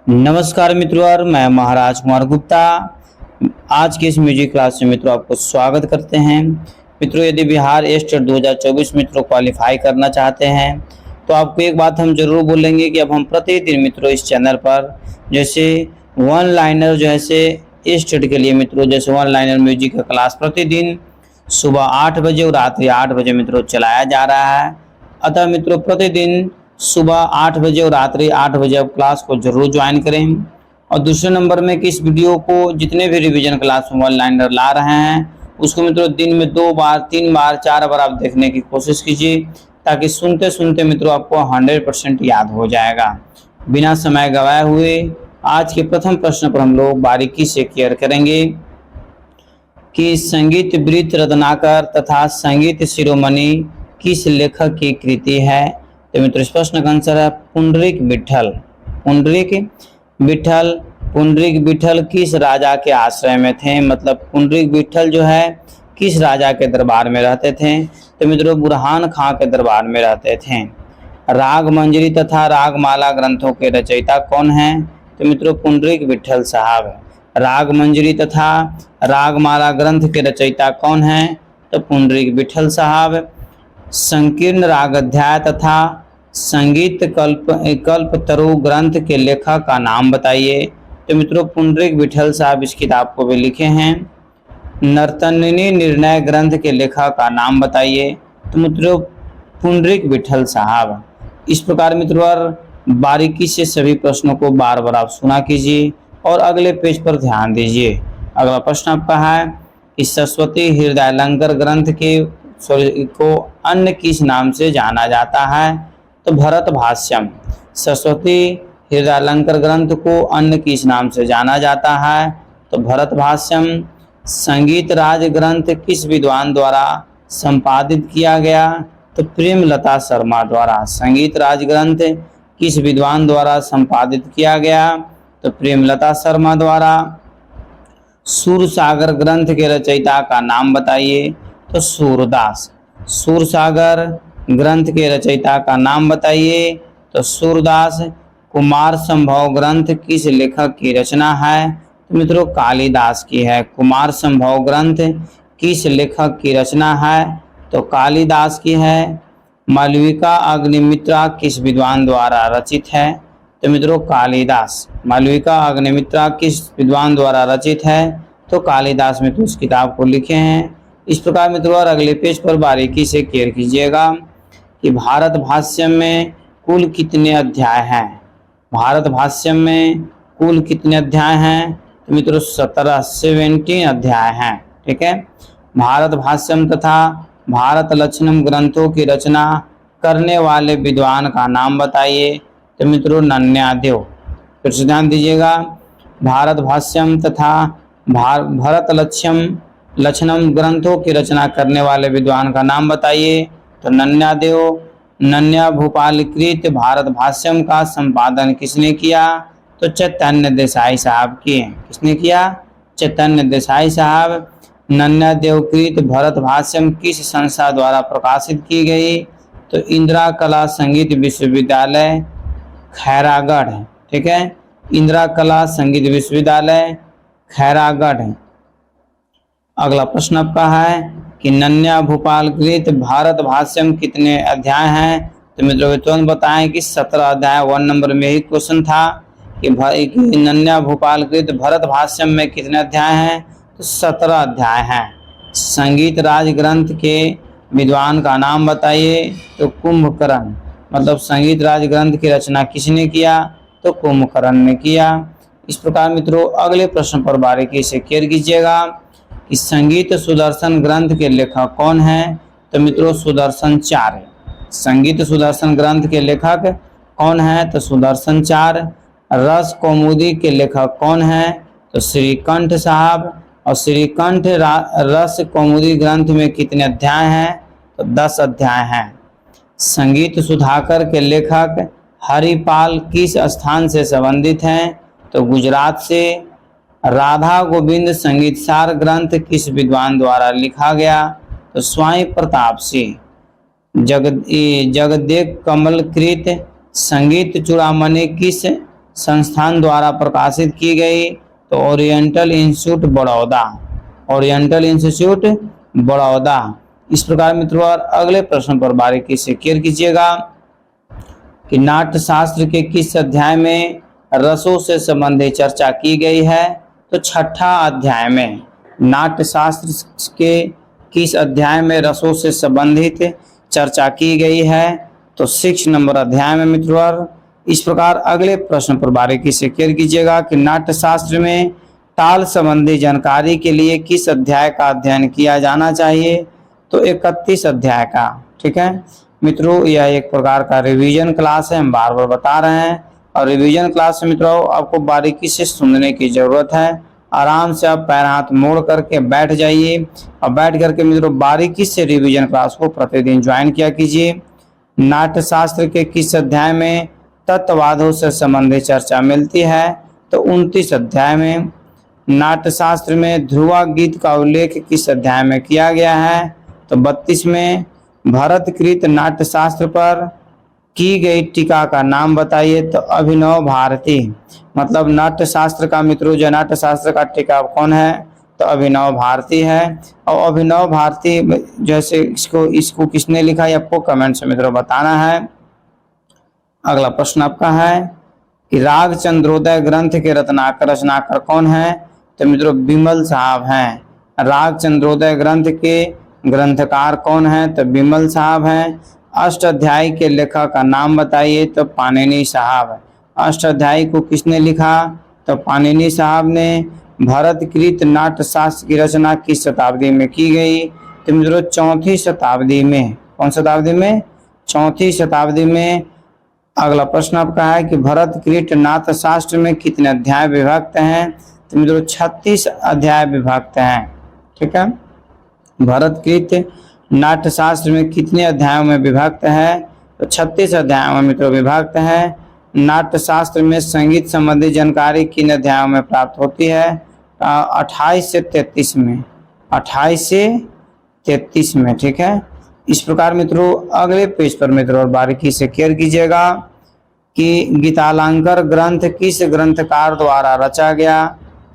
नमस्कार मित्रों, और मैं महाराज कुमार गुप्ता आज के इस म्यूजिक क्लास में मित्रों आपको स्वागत करते हैं। मित्रों, यदि बिहार स्टेट 2024 मित्रों क्वालिफाई करना चाहते हैं तो आपको एक बात हम जरूर बोलेंगे कि अब हम प्रतिदिन मित्रों इस चैनल पर जैसे वन लाइनर जो है से स्टेट के लिए मित्रों जैसे वन लाइनर म्यूजिक का क्लास प्रतिदिन सुबह 8 बजे और रात्रि 8 बजे मित्रों चलाया जा रहा है। अतः मित्रों प्रतिदिन सुबह 8 बजे और रात्रि 8 बजे आप क्लास को जरूर ज्वाइन करें। और दूसरे नंबर में कि इस वीडियो को जितने भी रिवीजन क्लास में वन लाइनर ला रहे हैं उसको मित्रों दिन में 2 बार 3 बार 4 बार आप देखने की कोशिश कीजिए, ताकि सुनते सुनते मित्रों आपको 100% याद हो जाएगा। बिना समय गवाए हुए आज के प्रथम प्रश्न पर हम लोग बारीकी से केयर करेंगे कि संगीत वृत्त रत्नाकर तथा संगीत शिरोमणि किस लेखक की कृति है। तो मित्रों इस प्रश्न का आंसर है पुंडरीक विठल। पुंडरीक विठल। पुंडरीक विठल किस राजा के आश्रय में थे, मतलब पुंडरीक विठल जो है किस राजा के दरबार में रहते थे। तो मित्रों बुरहान खां के दरबार में रहते थे। राग मंजरी तथा रागमाला ग्रंथों के रचयिता कौन हैं। तो मित्रों पुंडरीक विठल साहब। राग मंजरी तथा रागमाला ग्रंथ के रचयिता कौन हैं। तो पुंडरीक विठल साहब। संकीर्ण रागाध्याय तथा संगीत कल्पतरु ग्रंथ के लेखक का नाम बताइए। तो मित्रों पुंडरीक विठल साहब इस किताब को भी लिखे हैं। नर्तनिनी निर्णय ग्रंथ के लेखक का नाम बताइए। तो मित्रों पुंडरीक विठल साहब। इस प्रकार मित्रों बारीकी से सभी प्रश्नों को बार बार आप सुना कीजिए और अगले पेज पर ध्यान दीजिए। अगला प्रश्न आपका है कि सरस्वती हृदयालंकार ग्रंथ को अन्य किस नाम से जाना जाता है। तो भरत भाष्यम। सरस्वती हृदयालंकार ग्रंथ को अन्य किस नाम से जाना जाता है। तो भरत भाष्यम। संगीत राज ग्रंथ किस विद्वान द्वारा संपादित किया गया। तो प्रेमलता शर्मा द्वारा। संगीत राज ग्रंथ किस विद्वान द्वारा संपादित किया गया। तो प्रेमलता शर्मा द्वारा। सूरसागर ग्रंथ के रचयिता का नाम बताइए। तो सूरदास। सूरसागर ग्रंथ के रचयिता का नाम बताइए। तो सूरदास। कुमार संभव ग्रंथ किस लेखक की रचना है। तो मित्रों कालिदास की है। कुमार संभव ग्रंथ किस लेखक की रचना है। तो कालिदास की है। मालविका अग्निमित्रा किस विद्वान द्वारा रचित है। तो मित्रों कालिदास। मालविका अग्निमित्रा किस विद्वान द्वारा रचित है। तो कालिदास मित्रों इस किताब को लिखे हैं। इस प्रकार मित्रों और अगले पेज पर बारीकी से केयर कीजिएगा कि भारत भाष्यम में कुल कितने अध्याय हैं। भारत भाष्यम में कुल कितने अध्याय हैं। तो मित्रों 17 अध्याय हैं। ठीक है। भारत भाष्यम तथा भारत लक्षणम ग्रंथों की रचना करने वाले विद्वान का नाम बताइए। तो मित्रों नन्यादेव। फिर से ध्यान दीजिएगा। भारत भाष्यम तथा भरत लक्षणम ग्रंथों की रचना करने वाले विद्वान का नाम बताइए। तो नन्यादेव। नन्या भूपालकृत भारत भाष्यम का संपादन किसने किया। तो चैतन्य देसाई साहब किए। किसने किया। चैतन्य देसाई साहब। नन्यादेवकृत भरत भाष्यम किस संस्था द्वारा प्रकाशित की गई। तो इंदिरा कला संगीत विश्वविद्यालय खैरागढ़। ठीक है। इंदिरा कला संगीत विश्वविद्यालय खैरागढ़। अगला प्रश्न आपका है कि नन्या भूपालकृत भारत भाष्यम कितने अध्याय हैं। तो मित्रों तुरंत बताएं कि 17 अध्याय। 1 नंबर में ही क्वेश्चन था कि नन्या भूपालकृत भरत भाष्यम में कितने अध्याय हैं। तो 17 अध्याय हैं। संगीत राज ग्रंथ के विद्वान का नाम बताइए। तो कुंभकर्ण। मतलब संगीत राज ग्रंथ की रचना किसने किया। तो कुंभकर्ण ने किया। इस प्रकार मित्रों अगले प्रश्न पर बारीकी से केयर कीजिएगा कि संगीत सुदर्शन ग्रंथ के लेखक कौन हैं। तो मित्रों सुदर्शन चार्य। संगीत सुदर्शन ग्रंथ के लेखक कौन हैं। तो सुदर्शन चार्य। रस कौमुदी के लेखक कौन हैं। तो श्रीकंठ साहब। और श्रीकंठ रस कौमुदी ग्रंथ में कितने अध्याय हैं। तो 10 अध्याय हैं। संगीत सुधाकर के लेखक हरिपाल किस स्थान से संबंधित हैं। तो गुजरात से। राधा गोविंद संगीत सार ग्रंथ किस विद्वान द्वारा लिखा गया। तो स्वामी प्रताप सिंह। जगदेव कमलकृत संगीत चूड़ामणि किस संस्थान द्वारा प्रकाशित की गई? तो oriental institute Baroda, oriental institute Baroda. इस प्रकार मित्रों और अगले प्रश्न पर बारीकी से केयर कीजिएगा कि नाट्य शास्त्र के किस अध्याय में रसों से संबंधित चर्चा की गई है? तो छठा अध्याय में। नाट्य शास्त्र के किस अध्याय में रसों से संबंधित चर्चा की गई है? तो 6 नंबर अध्याय में मित्रों। इस प्रकार अगले प्रश्न पर बारीकी से केयर कीजिएगा कि नाट्य शास्त्र में ताल संबंधी जानकारी के लिए किस अध्याय का अध्ययन किया जाना चाहिए? तो 31 अध्याय का। ठीक है मित्रों, यह एक प्रकार का रिवीजन क्लास है, हम बार बार बता रहे हैं। और रिवीजन क्लास में मित्रों आपको बारीकी से सुनने की जरूरत है। आराम से आप पैर हाथ मोड़ करके बैठ जाइए और बैठ करके मित्रों बारीकी से रिवीजन क्लास को प्रतिदिन ज्वाइन किया कीजिए। नाट्य शास्त्र के किस अध्याय में तत्ववादों से संबंधित चर्चा मिलती है? तो 29 अध्याय में। नाट्य शास्त्र में ध्रुवा गीत का उल्लेख किस अध्याय में किया गया है? तो 32 में। भरतकृत नाट्य शास्त्र पर की गई टीका का नाम बताइए? तो अभिनव भारती। मतलब नाट्य शास्त्र का मित्रों जो नाट्य शास्त्र का टीका कौन है? तो अभिनव भारती है। और अभिनव भारती जैसे इसको किसने लिखा है आपको कमेंट से मित्रों बताना है। अगला प्रश्न आपका है कि राग चंद्रोदय ग्रंथ के रचनाकार कौन है? तो मित्रों विमल साहब हैं। राग चंद्रोदय ग्रंथ के ग्रंथकार कौन है? तो विमल साहब हैं। अष्टाध्यायी के लेखक का नाम बताइए? तो पाणिनि साहब। अष्टाध्यायी को किसने लिखा? तो पाणिनि साहब ने। भरतकृत नाट्य शास्त्र की रचना किस शताब्दी में की गई? तो मित्रों 4वीं शताब्दी में। कौन शताब्दी में? 4वीं शताब्दी में। अगला प्रश्न आपका है कि भरतकृत नाट्य शास्त्र में कितने अध्याय विभक्त हैं? तो मित्रों 36 अध्याय विभक्त हैं। ठीक है, भरतकृत नाट्य शास्त्र में कितने अध्यायों में विभक्त है? तो 36 अध्यायों में मित्रों विभक्त है। नाट्य शास्त्र में संगीत संबंधी जानकारी किन अध्यायों में प्राप्त होती है? 28 से 33 में। 28 से 33 में। ठीक है, इस प्रकार मित्रों अगले पेज पर मित्रों और बारीकी से केयर कीजिएगा कि गीतालंकार ग्रंथ किस ग्रंथकार द्वारा रचा गया?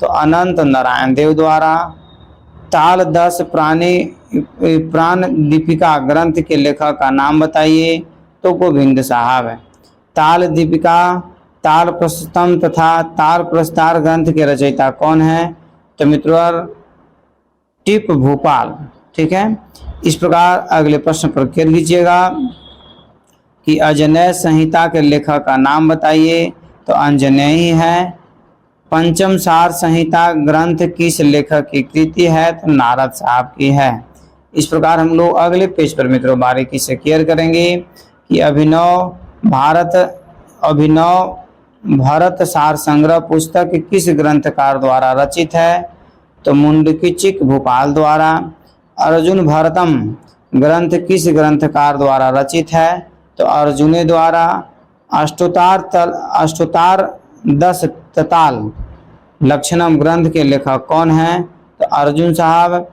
तो अनंत नारायण देव द्वारा। ताल 10 प्राण दीपिका ग्रंथ के लेखक का नाम बताइए? तो गोविंद साहब है। ताल दीपिका, ताल प्रस्तम तथा ताल प्रस्तार ग्रंथ के रचयिता कौन है? तो मित्रों टिप भोपाल। ठीक है, इस प्रकार अगले प्रश्न पर केयर कीजिएगा कि अजनेय संहिता के लेखक का नाम बताइए? तो अंजनेय है। पंचम सार संहिता ग्रंथ किस लेखक की कृति है? तो नारद साहब की है। इस प्रकार हम लोग अगले पेज पर मित्रों बारीकी से केयर करेंगे कि अभिनव भारत सार संग्रह पुस्तक किस ग्रंथकार द्वारा रचित है? तो मुंडकीचिक भोपाल द्वारा। अर्जुन भरतम ग्रंथ किस ग्रंथकार द्वारा रचित है? तो अर्जुने द्वारा। अष्टोत्तर 10 तताल लक्षणम ग्रंथ के लेखक कौन है? तो अर्जुन साहब।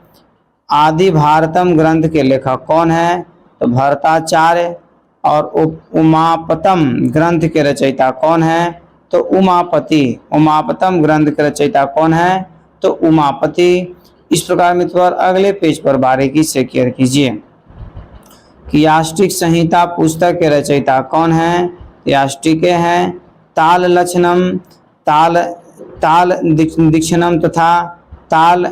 आदि भारतम ग्रंथ के लेखक कौन है? तो भरताचार्य। और उमापतम ग्रंथ के रचयिता कौन है? तो उमापति। उमापतम ग्रंथ के रचयिता कौन है? तो उमापति। इस प्रकार मित्रों अगले पेज पर बारीकी से केयर कीजिए कि याष्टिक संहिता पुस्तक के रचयिता कौन है? याष्टिके हैं। ताल लक्षणम, ताल दीक्षणम तथा ताल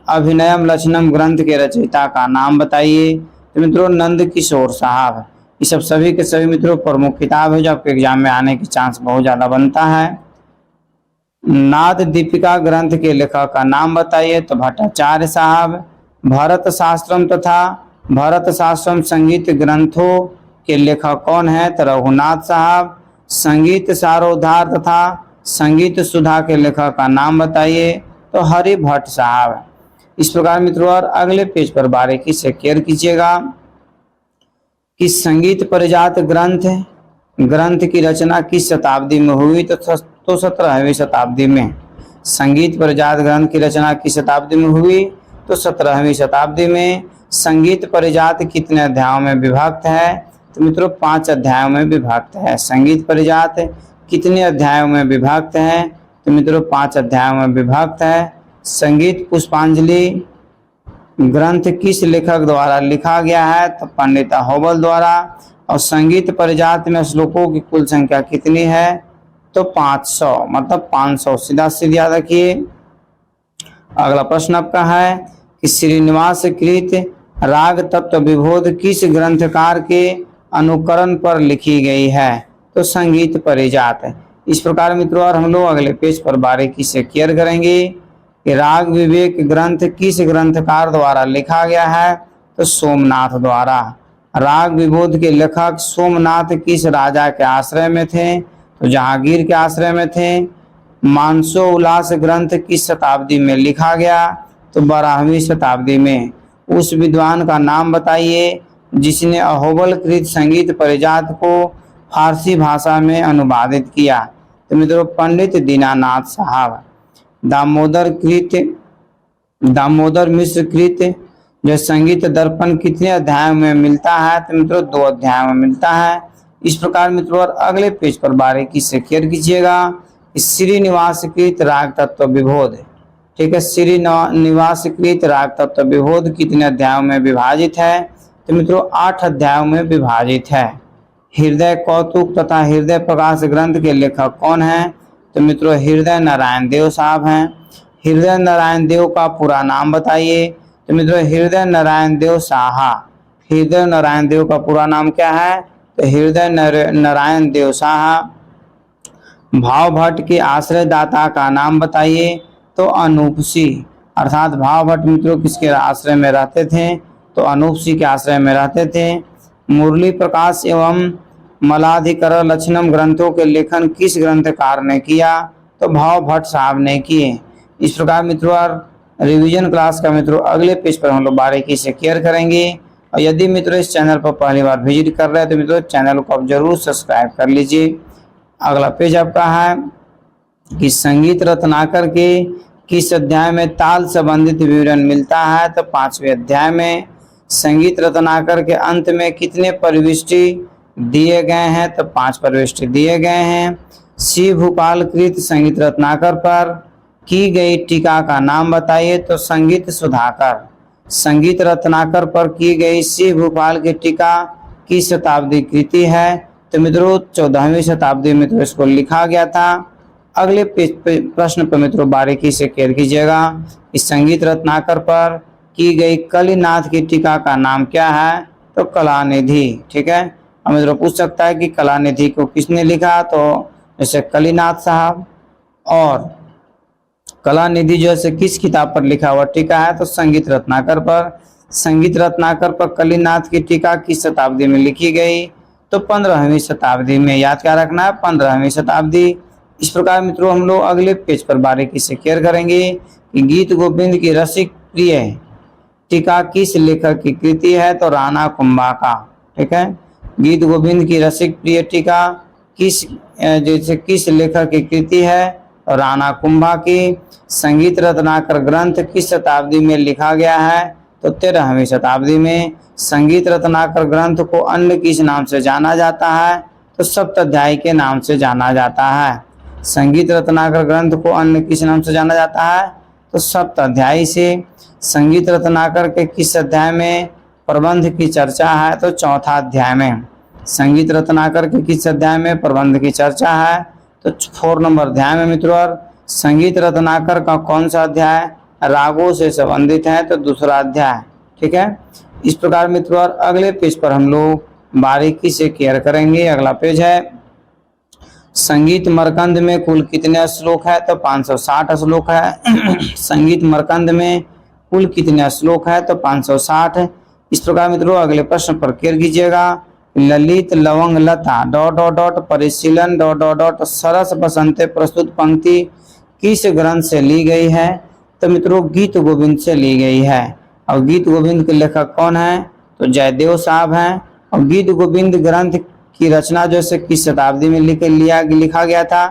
अभिनयम लक्षणम ग्रंथ के रचयिता का नाम बताइए? तो मित्रों नंद किशोर साहब। ये सब सभी के सभी मित्रों प्रमुख किताब है जो आपके एग्जाम में आने की चांस बहुत ज्यादा बनता है। नाद दीपिका ग्रंथ के लेखक का नाम बताइए? तो भट्टाचार्य साहब। भरत शास्त्रम तथा भरत शास्त्रम संगीत ग्रंथों के लेखक कौन है? तो रघुनाथ साहब। संगीत सारोद्धार तथा संगीत सुधा के लेखक का नाम बताइए? तो हरि भट्ट साहब। इस प्रकार मित्रों और अगले पेज पर बारीकी से केयर कीजिएगा कि संगीत परिजात ग्रंथ की रचना किस शताब्दी में हुई? तो 17वीं शताब्दी में। संगीत परिजात ग्रंथ की रचना किस शताब्दी में हुई? तो 17वीं शताब्दी में। संगीत परिजात कितने अध्यायों में विभक्त है? तो मित्रों 5 अध्यायों में विभक्त है। संगीत परिजात कितने अध्यायों में विभक्त है? तो मित्रों 5 अध्यायों में विभक्त है। संगीत पुष्पांजलि ग्रंथ किस लेखक द्वारा लिखा गया है? तो पंडित अहोबल द्वारा। और संगीत परिजात में श्लोकों की कुल संख्या कितनी है? तो 500, मतलब 500 सीधा सीधा याद रखिए। अगला प्रश्न आपका है कि श्रीनिवास कृत राग तत्व विबोध किस ग्रंथकार के अनुकरण पर लिखी गई है? तो संगीत परिजात। इस प्रकार मित्रों और हम लोग अगले पेज पर बारीकी से क्लियर करेंगे कि राग विवेक ग्रंथ किस ग्रंथकार द्वारा लिखा गया है? तो सोमनाथ द्वारा। राग विबोध के लेखक सोमनाथ किस राजा के आश्रय में थे? तो जहांगीर के आश्रय में थे। मानसो उल्लास ग्रंथ किस शताब्दी में लिखा गया? तो 12वीं शताब्दी में। उस विद्वान का नाम बताइए जिसने अहोबल कृत संगीत परिजात को फारसी भाषा में अनुवादित किया? तो मित्रों पंडित दीनानाथ साहब। दामोदर मिश्र कृत जो संगीत दर्पण कितने अध्यायों में मिलता है? तो मित्रों 2 अध्यायों में मिलता है। इस प्रकार मित्रों और अगले पेज पर बारीकी से क्लियर कीजिएगा। श्रीनिवास कृत राग तत्व विबोध, ठीक है, श्रीनिवास कृत राग तत्व विबोध कितने अध्यायों में विभाजित है? तो मित्रों 8 अध्यायों में विभाजित है। हृदय कौतुक तथा हृदय प्रकाश ग्रंथ के लेखक कौन हैं? तो मित्रों हृदय नारायण देव साहब हैं। हृदय नारायण देव का पूरा नाम बताइए? तो मित्रों हृदय नारायण देव साहा। हृदय नारायण देव का पूरा नाम क्या है? तो हृदय नारायण देव साहा। भाव भट्ट के आश्रयदाता का नाम बताइए? तो अनूप सिंह। अर्थात भाव भट्ट मित्रों किसके आश्रय में रहते थे? तो अनूप सिंह के आश्रय में रहते थे। मुरली प्रकाश एवं मलाधिकर लक्षणम ग्रंथों के लेखन किस ग्रंथकार ने किया? तो भाव भट्ट साहब ने किए। इस प्रकार मित्रों रिवीजन क्लास का मित्रों अगले पेज पर हम लोग बारीकी से क्लियर करेंगे। और यदि मित्रों इस चैनल पर पहली बार विजिट कर रहे हैं तो मित्रों चैनल को आप जरूर सब्सक्राइब कर लीजिए। अगला पेज आपका है कि संगीत रत्नाकर के किस अध्याय में ताल संबंधित विवरण मिलता है? तो 5वें अध्याय में। संगीत रत्नाकर के अंत में कितने परिविष्टि दिए गए हैं? तो 5 परिविष्टि दिए गए हैं। शिव भूपाल कृत संगीत रत्नाकर पर की गई टीका का नाम बताइए? तो संगीत सुधाकर। संगीत रत्नाकर पर की गई शिव भूपाल की टीका किस शताब्दी कृति है? तो मित्रों 14वीं शताब्दी में तो इसको लिखा गया था। अगले प्रश्न पर मित्रों बारीकी से क्लियर कीजिएगा। इस संगीत रत्नाकर पर की गई कलिनाथ की टीका का नाम क्या है? तो कलानिधि, ठीक है। अब मित्रों पूछ सकता है कि कलानिधि को किसने लिखा? तो जैसे कलिनाथ साहब। और कलानिधि जो है किस किताब पर लिखा हुआ टीका है? तो संगीत रत्नाकर पर। संगीत रत्नाकर पर कलिनाथ की टीका किस शताब्दी में लिखी गई? तो 15वीं शताब्दी में। याद क्या रखना है? 15वीं शताब्दी। इस प्रकार मित्रों हम लोग अगले पेज पर बारीकी से क्लियर करेंगे कि गीत गोविंद की रसिक प्रिय टीका किस लेखक की कृति है? तो राणा कुंभा का, ठीक है। गीत गोविंद की रसिक प्रिय टीका किस लेखक की कृति है? तो राणा कुंभा की। संगीत रत्नाकर ग्रंथ किस शताब्दी में लिखा गया है? तो 13वीं शताब्दी में। संगीत रत्नाकर ग्रंथ को अन्य किस नाम से जाना जाता है? तो सप्ताध्यायी के नाम से जाना जाता है। संगीत रत्नाकर ग्रंथ को अन्य किस नाम से जाना जाता है? तो सप्ताध्यायी से। संगीत रत्नाकर के किस अध्याय में प्रबंध की चर्चा है? तो 4था अध्याय में। संगीत रत्नाकर के किस अध्याय में प्रबंध की चर्चा है? तो 4 नंबर अध्याय में मित्रों। संगीत रत्नाकर का कौन सा अध्याय रागों से संबंधित है? तो 2रा अध्याय, ठीक है। इस प्रकार मित्रों अगले पेज पर हम लोग बारीकी से क्लियर करेंगे। अगला पेज है संगीत मरकंद में कुल कितने श्लोक है? तो 560 श्लोक है। संगीत मरकंद में कुल कितने श्लोक है? तो 560। इस प्रकार मित्रों अगले प्रश्न पर क्लियर कीजिएगा। ललित लवंग लता परिशीलन सरस बसंते प्रस्तुत पंक्ति किस ग्रंथ से ली गई है? तो मित्रों गीत गोविंद से ली गई है। और गीत गोविंद के लेखक कौन है? तो जयदेव साहब हैं। और गीत गोविंद ग्रंथ की रचना जो है किस शताब्दी में लिखा गया था?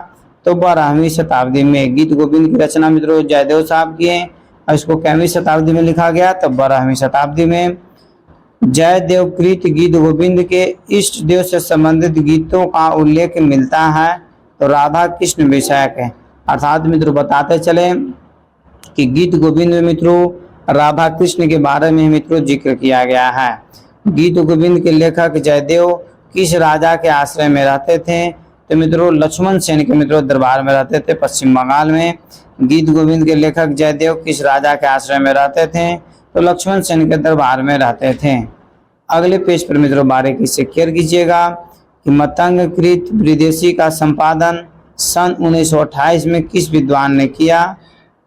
तो 12वीं शताब्दी में। गीत गोविंद की रचना मित्रों जयदेव साहब की है। और इसको कितवीं शताब्दी में लिखा गया? तो 12वीं शताब्दी में। जयदेव कृत गीत गोविंद के इष्ट देव से संबंधित गीतों का उल्लेख मिलता है? तो राधा कृष्ण विषयक है। अर्थात मित्रों बताते चले कि गीत गोविंद में मित्रों राधा कृष्ण के बारे में मित्रों जिक्र किया गया है। गीत गोविंद के लेखक जयदेव किस राजा के आश्रय में रहते थे? तो मित्रों लक्ष्मण सेन के मित्रों दरबार में रहते थे पश्चिम बंगाल में। गीत गोविंद के लेखक जयदेव किस राजा के आश्रय में रहते थे? तो लक्ष्मण सेन के दरबार में रहते थे। अगले पेज पर मित्रों बारीकी से केयर कीजिएगा कि मतंग कृत विदेशी का संपादन सन 1928 में किस विद्वान ने किया?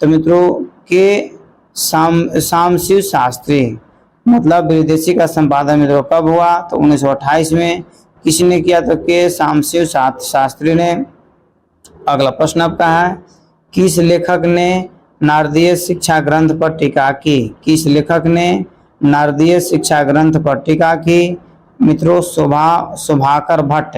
तो मित्रों के सामशिव शास्त्री। मतलब विदेशी का संपादन मित्रों कब हुआ? तो 1928 में। किसने किया? तो के सामशिव शास्त्री ने। अगला प्रश्न आपका है किस लेखक ने नारदीय शिक्षा ग्रंथ पर टीका की? किस लेखक ने नारदीय शिक्षा ग्रंथ पर टीका की? मित्रों शोभाकर भट्ट।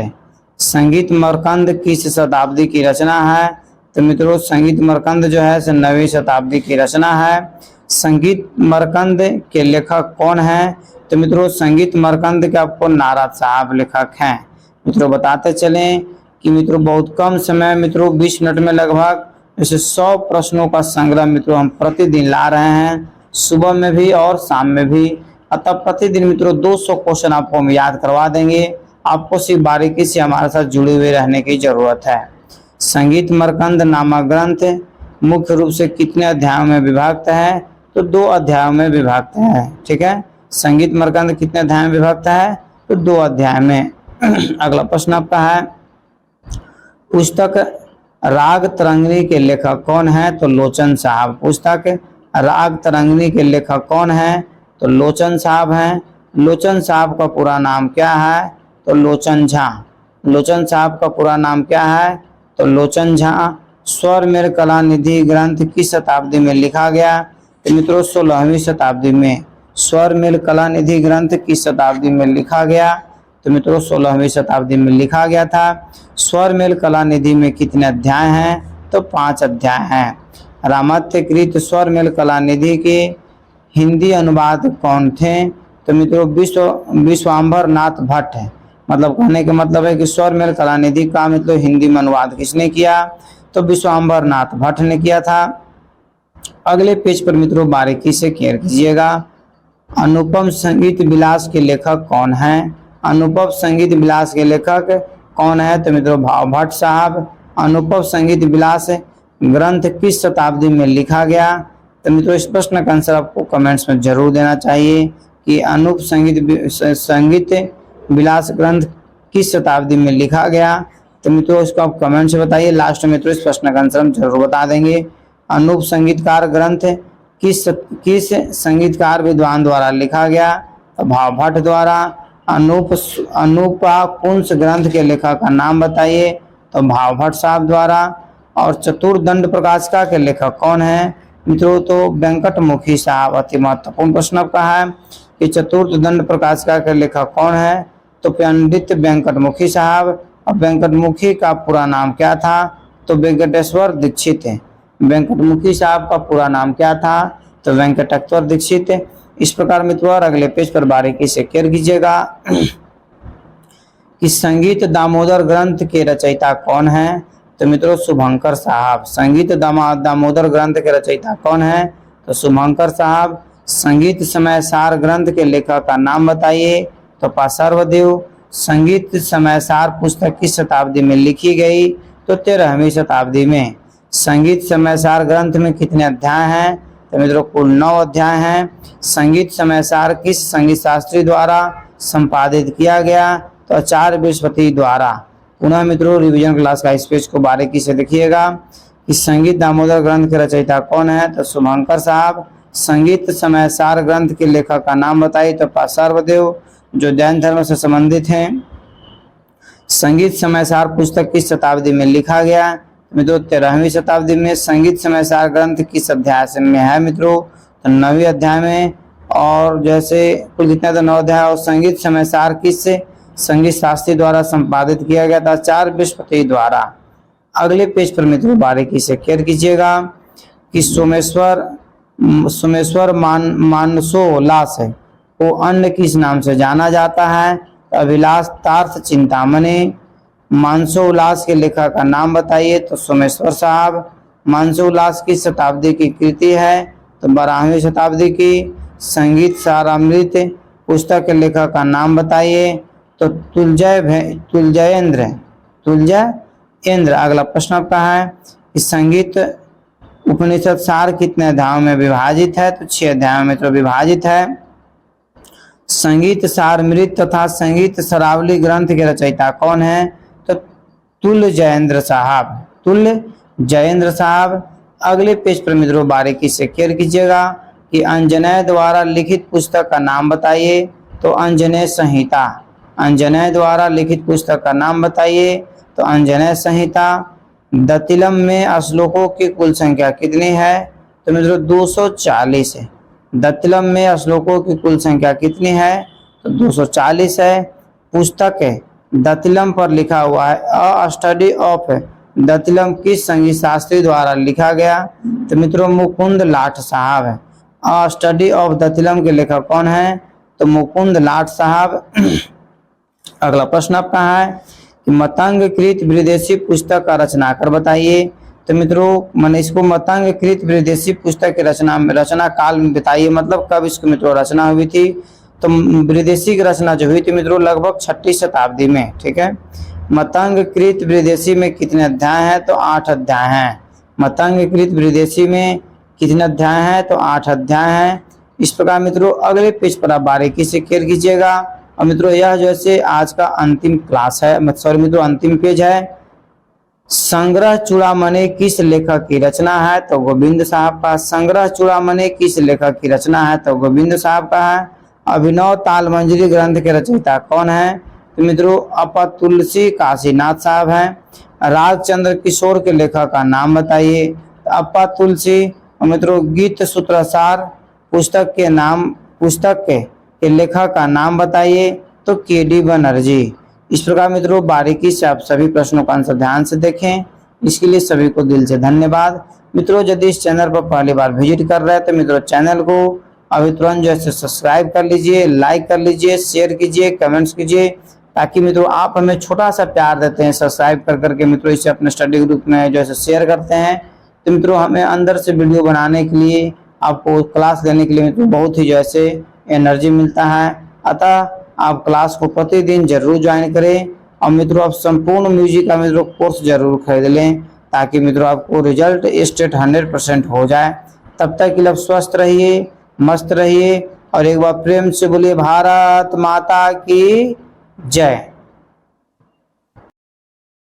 संगीत मरकंद किस शताब्दी की रचना है? तो मित्रों संगीत मरकंद जो है 9वीं शताब्दी की रचना है। संगीत मरकंद के लेखक कौन है? तो मित्रों संगीत मरकंद के आपको नारद साहब लेखक हैं। मित्रों बताते चलें कि मित्रों बहुत कम समय मित्रों 20 मिनट में लगभग ऐसे 100 प्रश्नों का संग्रह मित्रों हम प्रतिदिन ला रहे हैं, सुबह में भी और शाम में भी। अतः प्रतिदिन मित्रों 200 क्वेश्चन आपको हम याद करवा देंगे। आपको सिर्फ बारीकी से हमारे साथ जुड़े हुए रहने की जरूरत है। संगीत मरकंद नामक ग्रंथ मुख्य रूप से कितने अध्यायों में विभक्त है? तो 2 अध्यायों में विभक्त है। ठीक है, संगीत मरकंद कितने अध्याय में विभक्त है? तो 2 अध्याय में। अगला प्रश्न आपका है पुस्तक राग तरंगिणी के लेखक कौन है? तो लोचन साहब। पुस्तक राग तरंगिणी के लेखक कौन है? तो लोचन साहब हैं। लोचन साहब का पूरा नाम क्या है? तो लोचन झा। लोचन साहब का पूरा नाम क्या है? तो लोचन झा। स्वर मेल कला निधि ग्रंथ किस शताब्दी में लिखा गया? तो मित्रों 16वीं शताब्दी में। स्वर मेल कला निधि ग्रंथ किस शताब्दी में लिखा गया? तो मित्रों 16वीं शताब्दी में लिखा गया था। स्वर मेल कला निधि में कितने अध्याय हैं? तो 5 अध्याय हैं। रामात्यकृत स्वर मेल कला निधि के हिंदी अनुवाद कौन थे? तो मित्रों विश्वाम्बर नाथ भट्ट है। मतलब कहने का मतलब है कि स्वर मेल कला निधि का मतलब हिंदी में अनुवाद किसने किया? तो विश्वाम्बर नाथ भट्ट ने किया था। अगले पेज पर मित्रों बारीकी से केयर कीजिएगा। अनुपम संगीत विलास के लेखक कौन है? अनुपम संगीत विलास के लेखक कौन है? तो मित्रों भाव भट्ट साहब। अनुपम संगीत विलास ग्रंथ किस शताब्दी में लिखा गया? तो मित्रों इस प्रश्न का आंसर आपको कमेंट्स में जरूर देना चाहिए कि अनुप संगीत विलास ग्रंथ किस शताब्दी में लिखा गया। तो मित्रों इसको आप कमेंट से बताइए। लास्ट में मित्रों इस प्रश्न का आंसर हम जरूर बता देंगे। अनूप संगीतकार ग्रंथ किस संगीतकार विद्वान द्वारा लिखा गया? तो भाव भट्ट द्वारा। अनुपाकुंस ग्रंथ के लेखक का नाम बताइए? तो भाव भट्ट साहब द्वारा। और चतुर्दंड प्रकाशिका के लेखक कौन है? मित्रों तो वेंकटमुखी साहब। अति महत्वपूर्ण प्रश्न आपका है कि चतुर्दंड प्रकाशिका के लेखक कौन है? तो पंडित वेंकटमुखी साहब। और वेंकटमुखी का पूरा नाम क्या था? तो वेंकटेश्वर दीक्षित है। वेंकटमुखी साहब का पूरा नाम क्या था? तो वेंकटेश्वर दीक्षित। इस प्रकार मित्रों अगले पेज पर बारीकी से केयर कीजिएगा कि संगीत दामोदर ग्रंथ के रचयिता कौन है? तो मित्रों शुभंकर साहब। संगीत दामोदर ग्रंथ के रचयिता कौन है? तो शुभंकर साहब। संगीत समय सार ग्रंथ के लेखक का नाम बताइए? तो पार्श्वदेव। संगीत समय सार पुस्तक किस शताब्दी में लिखी गई? तो 13वीं शताब्दी में। संगीत समय सार ग्रंथ में कितने अध्याय हैं? तो मित्रों कुल 9 अध्याय हैं। संगीत समय सार किस संगीत शास्त्री द्वारा संपादित किया गया? तो आचार्य बृहस्पति द्वारा। पुनः मित्रों रिवीजन क्लास का इस पेज को बारीकी से देखिएगा कि संगीत दामोदर ग्रंथ के रचयिता कौन है? तो शुभंकर साहब। संगीत समय सार ग्रंथ के लेखक का नाम बताइए? तो पार्श्वदेव जो जैन धर्म से संबंधित हैं। संगीत समय सार पुस्तक किस शताब्दी में लिखा गया? मित्रों 13वीं शताब्दी में। संगीत समय सार ग्रंथ किस अध्याय से में है? मित्रों तो 9वें अध्याय में। और जैसे कुल कितना था 9 अध्याय। और संगीत समय सार किस संगीत शास्त्री द्वारा संपादित किया गया था? आचार्य बृहस्पति द्वारा। अगले पेज पर मित्रों बारीकी से केयर कीजिएगा कि सोमेश्वर मानसोल्लास को अन्य किस नाम से जाना जाता है? अभिलाष तार्थ चिंतामणि। मानसोल्लास के लेखक का नाम बताइए, तो सोमेश्वर साहब। मानसोल्लास की शताब्दी की कृति है, तो 12वीं शताब्दी की। संगीत सारामृत पुस्तक के लेखक का नाम बताइए, तो तुलजेंद्र। अगला प्रश्न आपका है कि संगीत उपनिषद सार कितने अध्यायों में विभाजित है, तो 6 अध्यायों में तो विभाजित है। संगीत सारमृत तथा संगीत सरावली ग्रंथ के रचयिता कौन है, तो तुलजेंद्र साहब। अगले पेज पर मित्रों बारीकी से केयर कीजिएगा कि अंजनेय द्वारा लिखित पुस्तक का नाम बताइए, तो अंजनेय संहिता। अंजनेय द्वारा लिखित पुस्तक का नाम बताइए, तो अंजनेय संहिता। दतिलम में श्लोकों की कुल संख्या कितनी है, तो मित्रों 240 है। दतिलम में श्लोकों की कुल संख्या कितनी है, तो 240 है। पुस्तक है दतिलम पर लिखा हुआ है अ स्टडी ऑफ दतिलम किस संगीत शास्त्री द्वारा लिखा गया, तो मित्रों मुकुंद लाट साहब है। अ स्टडी ऑफ दतिलम के लेखक कौन है, तो मुकुंद लाट साहब। अगला प्रश्न आपका है कि मतंगकृत विदेशी पुस्तक का रचनाकार बताइए, तो मित्रों मैंने इसको मतंगकृत विदेशी पुस्तक की रचना काल में बताइए, मतलब कब इसको मित्रों रचना हुई थी, तो विदेशी की रचना जो हुई थी मित्रों लगभग 6वीं शताब्दी में। ठीक है। मतंगकृत विदेशी में कितने अध्याय हैं, तो 8 अध्याय हैं। मतंगकृत विदेशी में कितने अध्याय हैं, तो 8 अध्याय हैं। इस प्रकार मित्रों अगले पेज पर आप बारीकी से केयर कीजिएगा। और मित्रों यह जैसे आज का अंतिम क्लास है, सॉरी मित्रों अंतिम पेज है। संग्रह चूड़ामणि किस लेखक की रचना है, तो गोविंद साहब का। संग्रह चूड़ामणि किस लेखक की रचना है, तो गोविंद साहब का है। अभिनव तालमंजरी ग्रंथ के रचयिता कौन है, तो मित्रों अपतुलसी काशीनाथ साहब हैं। राजचंद्र किशोर के लेखक का नाम बताइए, तो अपतुलसी। और मित्रों गीत सूत्रसार पुस्तक के लेखक का नाम बताइए, तो केडी बनर्जी। इस प्रकार मित्रों बारीकी से आप सभी प्रश्नों का आंसर ध्यान से देखें। इसके लिए सभी को दिल से धन्यवाद। मित्रों यदि इस चैनल पर पहली बार विजिट कर रहे हैं, तो मित्रों चैनल को अभी तुरंत जैसे सब्सक्राइब कर लीजिए, लाइक कर लीजिए, शेयर कीजिए, कमेंट्स कीजिए, ताकि मित्रों आप हमें छोटा सा प्यार देते हैं सब्सक्राइब कर करके मित्रों, इसे अपने स्टडी ग्रुप में जैसे शेयर करते हैं, तो मित्रों हमें अंदर से वीडियो बनाने के लिए, आपको क्लास देने के लिए मित्रों बहुत ही जैसे एनर्जी मिलता है। अतः आप क्लास को प्रतिदिन जरूर ज्वाइन करें। और मित्रों आप संपूर्ण म्यूजिक का मित्रों कोर्स जरूर खरीद लें, ताकि मित्रों आपको रिजल्ट स्टेट 100% हो जाए। तब तक के लिए स्वस्थ रहिए, मस्त रहिए, और एक बार प्रेम से बोलिए भारत माता की जय।